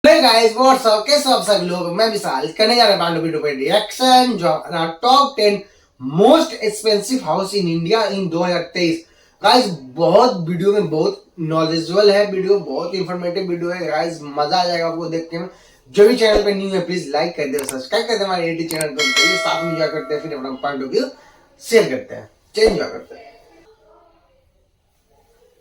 Hey guys, what's up? कैसे हो आप सब लोग? मैं विशाल करने जा रहा हूँ पांडु वीडियो पे रिएक्शन जो हमारा top 10 most expensive house in India in 2023। Guys बहुत वीडियो में बहुत नॉलेजेबल है, वीडियो बहुत इंफॉर्मेटिव वीडियो है गाइस, मजा आ जाएगा आपको देखने में। जो भी चैनल पे न्यू है प्लीज लाइक कर दे, सब्सक्राइब कर दे हमारे एटी चैनल को। चलिए साथ में एंजॉय करते हैं, फिर अपना पॉइंट ऑफ व्यू शेयर करते हैं, चलिए एंजॉय करते हैं।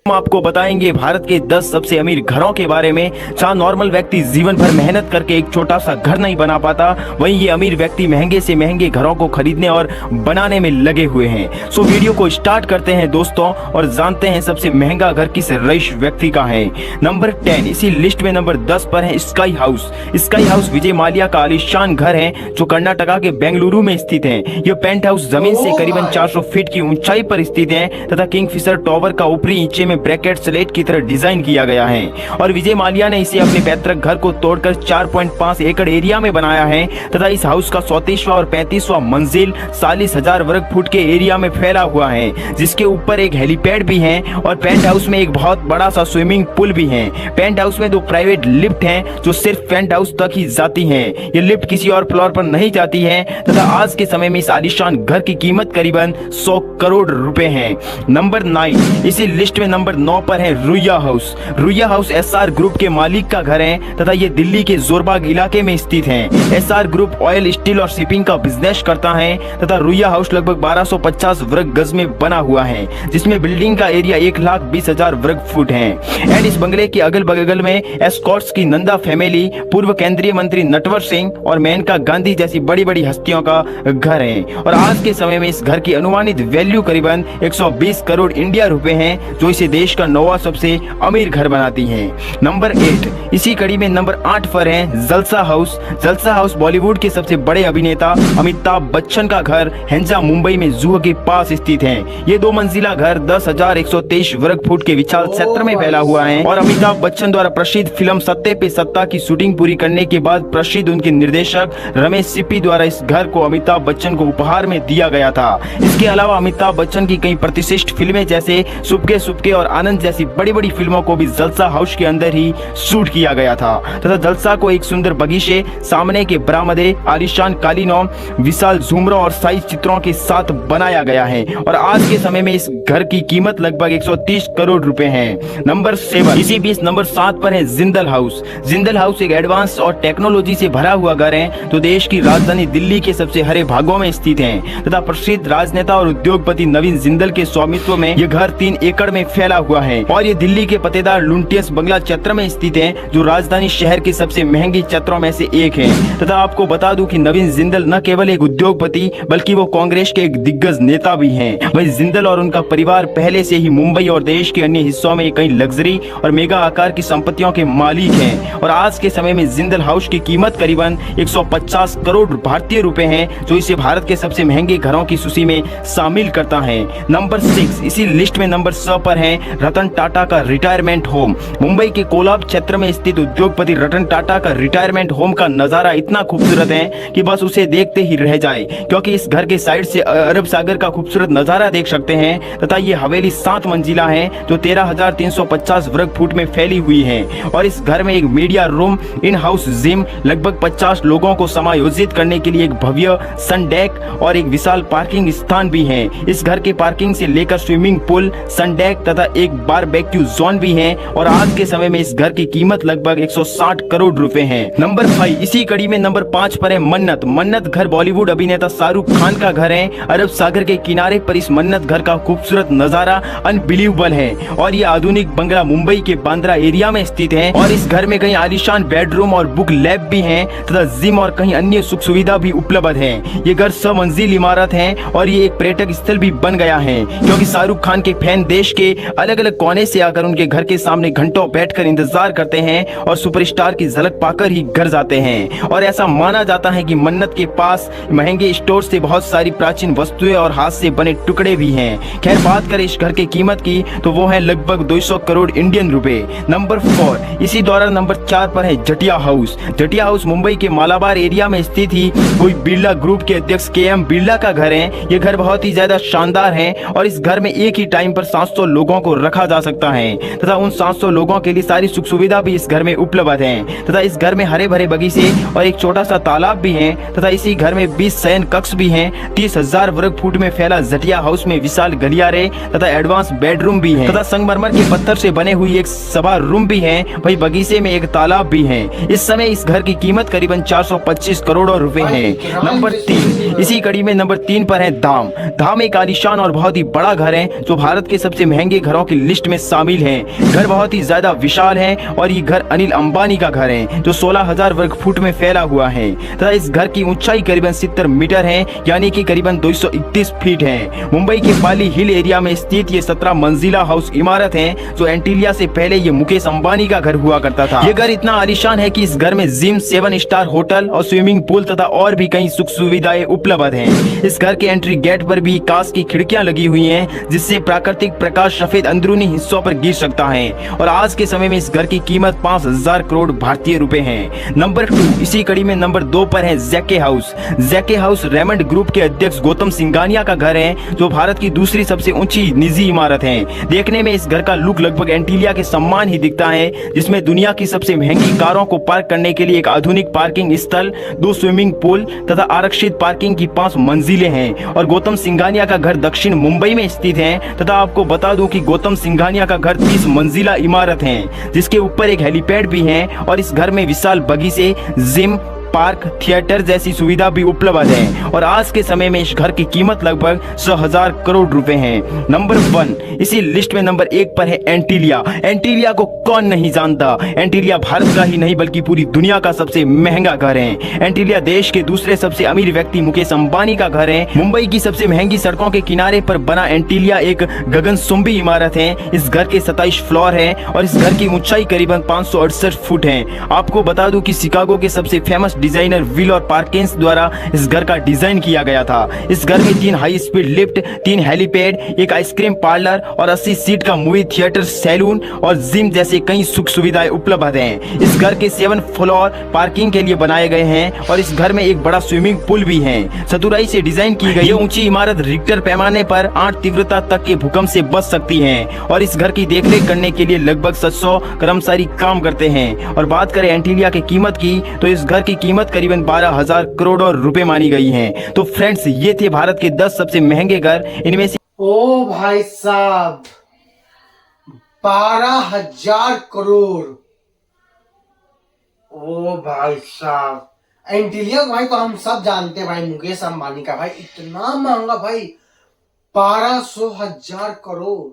हम आपको बताएंगे भारत के 10 सबसे अमीर घरों के बारे में। जहां नॉर्मल व्यक्ति जीवन भर मेहनत करके एक छोटा सा घर नहीं बना पाता, वहीं ये अमीर व्यक्ति महंगे से महंगे घरों को खरीदने और बनाने में लगे हुए हैं। सो वीडियो को स्टार्ट करते हैं दोस्तों और जानते हैं सबसे महंगा घर किस रईस व्यक्ति का है। नंबर 10, इसी लिस्ट में नंबर 10 पर है sky house. Sky house Vijay Mallya का आलीशान घर है जो कर्नाटका के बेंगलुरु में स्थित है। यह पेंट हाउस जमीन से करीबन 400 फीट की ऊंचाई पर स्थित है तथा किंगफिशर टावर का ऊपरी हिस्से में ब्रैकेट स्लेट की तरह डिजाइन किया गया है। और विजय माल्या ने इसे अपने पैतृक घर को तोड़कर 4.5 एकड़ एरिया में बनाया है तथा इस हाउस का 34वां और 35वां मंजिल 40,000 वर्ग फुट के एरिया में फैला हुआ है, जिसके ऊपर एक हेलीपैड भी है और पेंट हाउस में एक बहुत बड़ा सा स्विमिंग पूल भी है। पेंट हाउस में 2 प्राइवेट लिफ्ट हैं जो सिर्फ पेंट हाउस तक ही जाती हैं। ये लिफ्ट किसी और फ्लोर पर नहीं जाती है तथा आज के समय में इस आलीशान घर की कीमत करीबन 100 करोड़ रुपए है। नंबर 9, इसी लिस्ट में नंबर 9 पर है Ruia house. Ruia house SR group के मालिक का घर है तथा ये दिल्ली के जोरबाग इलाके में स्थित है। एसआर ग्रुप ऑयल, स्टील और शिपिंग का बिजनेस करता है तथा रुइया हाउस लगभग 1250 वर्ग गज में बना हुआ है, जिसमें बिल्डिंग का एरिया 1,20,000 वर्ग फुट है। एंड इस बंगले के अगल बगल में एस्कॉर्ट्स की नंदा फैमिली, पूर्व केंद्रीय मंत्री नटवर सिंह और मेनका गांधी जैसी बड़ी बड़ी हस्तियों का घर है। और आज के समय में इस घर की अनुमानित वैल्यू करीबन 120 करोड़ इंडिया रुपए है, जो इसे देश का 9वां सबसे अमीर घर बनाती है। नंबर 8, इसी कड़ी में नंबर 8 पर है जलसा हाउस। जलसा हाउस बॉलीवुड के सबसे बड़े अभिनेता अमिताभ बच्चन का घर हेंजा मुंबई में जूहू के पास स्थित है। ये 2 मंजिला घर 10,123 वर्ग फुट के विशाल क्षेत्र में फैला हुआ है और अमिताभ बच्चन द्वारा प्रसिद्ध फिल्म सत्ते पे सत्ता की शूटिंग पूरी करने के बाद प्रसिद्ध उनके निर्देशक रमेश सिप्पी द्वारा इस घर को अमिताभ बच्चन को उपहार में दिया गया था। इसके अलावा अमिताभ बच्चन की कई प्रतिष्ठित फिल्में जैसे सुबके सुबके और आनंद जैसी बड़ी बड़ी फिल्मों को भी जलसा हाउस के अंदर ही शूट किया गया था तथा जलसा को एक सुंदर बगीचे, सामने के बरामदे, आलीशान कालीनों, विशाल झूमरों और साइज चित्रों के साथ बनाया गया है। और आज के समय में इस घर की कीमत लगभग 130 करोड़ रुपए है। नंबर 7, इसी बीच नंबर 7 पर है जिंदल हाउस। जिंदल हाउस एक एडवांस और टेक्नोलॉजी से भरा हुआ घर है जो देश की राजधानी दिल्ली के सबसे हरे भागों में स्थित है तथा प्रसिद्ध राजनेता और उद्योगपति नवीन जिंदल के स्वामित्व में यह घर 3 एकड़ में फैला हुआ है। और ये दिल्ली के पतेदार लुंटियस बंगला क्षेत्र में स्थित है जो राजधानी शहर के सबसे महंगे क्षेत्रों में से एक है। तथा आपको बता दूं कि नवीन जिंदल न केवल एक उद्योगपति बल्कि वो कांग्रेस के एक दिग्गज नेता भी हैं। वहीं जिंदल और उनका परिवार पहले से ही मुंबई और देश के अन्य हिस्सों में कई लग्जरी और मेगा आकार की संपत्तियों के मालिक हैं। और आज के समय में जिंदल हाउस की कीमत करीबन 150 करोड़ भारतीय रुपए है, जो इसे भारत के सबसे महंगे घरों की सूची में शामिल करता है। नंबर 6, इसी लिस्ट में नंबर 6 पर है रतन टाटा का रिटायरमेंट होम। मुंबई के कोलाब क्षेत्र में स्थित उद्योगपति रतन टाटा का रिटायरमेंट होम का नजारा इतना खूबसूरत है कि बस उसे देखते ही रह जाए, क्योंकि इस घर के साइड से अरब सागर का खूबसूरत नजारा देख सकते हैं तथा ये हवेली 7 मंजिला है जो 13,350 वर्ग फुट में फैली हुई है। और इस घर में एक media room, in house gym, लगभग 50 लोगों को समायोजित करने के लिए एक भव्य सन डेक और एक विशाल पार्किंग स्थान भी है। इस घर के पार्किंग से लेकर स्विमिंग पूल, सन डेक तथा एक बारबेक्यू जोन भी है। और आज के समय में इस घर की कीमत लगभग 160 करोड़ रुपए है। नंबर 5, इसी कड़ी में नंबर 5 पर है मन्नत। मन्नत घर बॉलीवुड अभिनेता शाहरुख खान का घर है। अरब सागर के किनारे पर इस मन्नत घर का खूबसूरत नजारा अनबिलीवेबल है और ये आधुनिक बंगला मुंबई के बांद्रा एरिया में स्थित है। और इस घर में कई आलीशान बेडरूम और बुक लैब भी हैं तथा जिम और कई अन्य सुख सुविधा भी उपलब्ध है। ये घर 6 मंजिल इमारत है और ये एक पर्यटक स्थल भी बन गया है, क्योंकि शाहरुख खान के फैन देश के अलग अलग कोने से आकर उनके घर के सामने घंटों बैठकर इंतजार करते हैं और सुपरस्टार की झलक पाकर ही घर जाते हैं। और ऐसा माना जाता है कि मन्नत के पास महंगे स्टोर से बहुत सारी प्राचीन वस्तुएं और हाथ से बने टुकड़े भी हैं। खैर बात करें इस घर की कीमत की तो वो है लगभग 200 करोड़ इंडियन रुपए। नंबर 4, इसी दौरान नंबर 4 पर है जटिया हाउस। जटिया हाउस मुंबई के मालाबार एरिया में स्थित ही कोई बिरला ग्रुप के अध्यक्ष KM बिरला का घर है। ये घर बहुत ही ज्यादा शानदार है और इस घर में एक ही टाइम पर 700 लोगों को रखा जा सकता है तथा उन 700 लोगों के लिए सारी सुख सुविधा भी इस घर में उपलब्ध है तथा इस घर में हरे भरे बगीचे और एक छोटा सा तालाब भी है तथा इसी घर में 20 शयन कक्ष भी हैं। 30,000 वर्ग फुट में फैला जटिया हाउस में विशाल गलियारे तथा एडवांस बेडरूम भी है तथा संगमरमर के पत्थर से बने हुई एक सभा रूम भी है। वही बगीचे में एक तालाब भी है। इस समय इस घर की कीमत करीबन 425 करोड़ रुपए है। नंबर 3, इसी कड़ी में नंबर 3 पर है धाम। धाम एक आलीशान और बहुत ही बड़ा घर है जो भारत के सबसे महंगे घरों की लिस्ट में शामिल है। घर बहुत ही ज्यादा विशाल है और ये घर अनिल अंबानी का घर है जो 16,000 वर्ग फुट में फैला हुआ है तथा इस घर की ऊंचाई करीबन 70 मीटर है यानी कि करीबन 231 फीट है। मुंबई के पाली हिल एरिया में स्थित ये 17 मंजिला हाउस इमारत है जो एंटीलिया से पहले ये मुकेश अंबानी का घर हुआ करता था। ये घर इतना आलीशान है कि इस घर में जिम, 7 स्टार होटल और स्विमिंग पूल तथा और भी कई सुख सुविधाएं उपलब्ध हैं। इस घर के एंट्री गेट पर भी कांच की खिड़कियां लगी हुई हैं जिससे प्राकृतिक प्रकाश सफेद अंदरूनी हिस्सों पर गिर सकता है और आज के समय में इस घर की कीमत 5,000 करोड़ भारतीय रुपए है। नंबर 2, इसी कड़ी में नंबर 2 पर है जेके हाउस। जेके हाउस रेमंड ग्रुप के अध्यक्ष गौतम सिंघानिया का घर है जो भारत की दूसरी सबसे ऊंची निजी इमारत है। देखने में इस घर का लुक लगभग एंटीलिया के समान ही दिखता है जिसमें दुनिया की सबसे महंगी कारों को पार्क करने के लिए एक आधुनिक पार्किंग स्थल, 2 स्विमिंग पूल तथा आरक्षित पार्किंग की 5 मंजिलें हैं और गौतम सिंघानिया का घर दक्षिण मुंबई में स्थित है तथा आपको बता दूं कि गौतम सिंघानिया का घर 30 मंजिला इमारत है जिसके ऊपर एक हेलीपैड भी है और इस घर में विशाल बगीचे, जिम, पार्क, थिएटर जैसी सुविधा भी उपलब्ध है और आज के समय में इस घर की कीमत लगभग 100,000 करोड़ रुपए है। नंबर 1, इसी लिस्ट में नंबर 1 पर है एंटीलिया। एंटीलिया को कौन नहीं जानता। एंटीलिया भारत का ही नहीं बल्कि पूरी दुनिया का सबसे महंगा घर है। एंटीलिया देश के दूसरे सबसे अमीर व्यक्ति मुकेश अंबानी का घर है। मुंबई की सबसे महंगी सड़कों के किनारे पर बना एंटीलिया एक गगनचुंबी इमारत है। इस घर के 27 फ्लोर है और इस घर की ऊंचाई करीबन 568 फुट है। आपको बता दूं कि शिकागो के सबसे फेमस डिजाइनर विल और पार्किंस द्वारा इस घर का डिजाइन किया गया था। इस घर में 3 हाई स्पीड लिफ्ट, 3 हेलीपैड, एक आइसक्रीम पार्लर और 80 सीट का मूवी थिएटर, सैलून और जिम जैसे कई सुख सुविधाएं उपलब्ध हैं। इस घर के 7 फ्लोर पार्किंग के लिए बनाए गए हैं और इस घर में एक बड़ा स्विमिंग पूल भी है। चतुराई से डिजाइन की गई ऊंची इमारत रिक्टर पैमाने पर 8 तीव्रता तक के भूकंप से बच सकती है और इस घर की देखरेख करने के लिए लगभग 700 कर्मचारी काम करते हैं। और बात करें एंटीलिया की कीमत की तो इस घर की कीमत करीबन 12,000 करोड़ रुपए मानी गई है। तो फ्रेंड्स, ये थे भारत के 10 सबसे महंगे घर। इनमें से ओ भाई साहब, 12,000 करोड़। ओ भाई साहब, एंटीलिया भाई तो हम सब जानते हैं भाई, मुकेश अंबानी का भाई इतना महंगा भाई, 12,000 करोड़।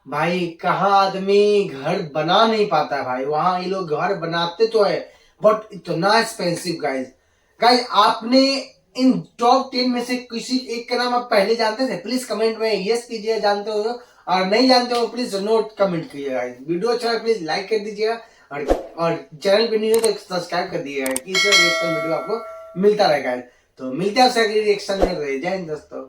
भाई कहाँ आदमी घर बना नहीं पाता भाई, वहां ये लोग घर बनाते तो है बट इतना एक्सपेंसिव। गाइस आपने इन टॉप 10 में से किसी एक का नाम आप पहले जानते थे? प्लीज कमेंट में यस कीजिए जानते हो, और नहीं जानते हो प्लीज नोट कमेंट कीजिएगा। वीडियो अच्छा प्लीज लाइक कर दीजिएगा और चैनल पे नहीं हो तो सब्सक्राइब कर दीजिएगा कि इस वीडियो आपको मिलता रहेगा। तो मिलते हैं अगले रिएक्शन में। जय हिंद दोस्तों।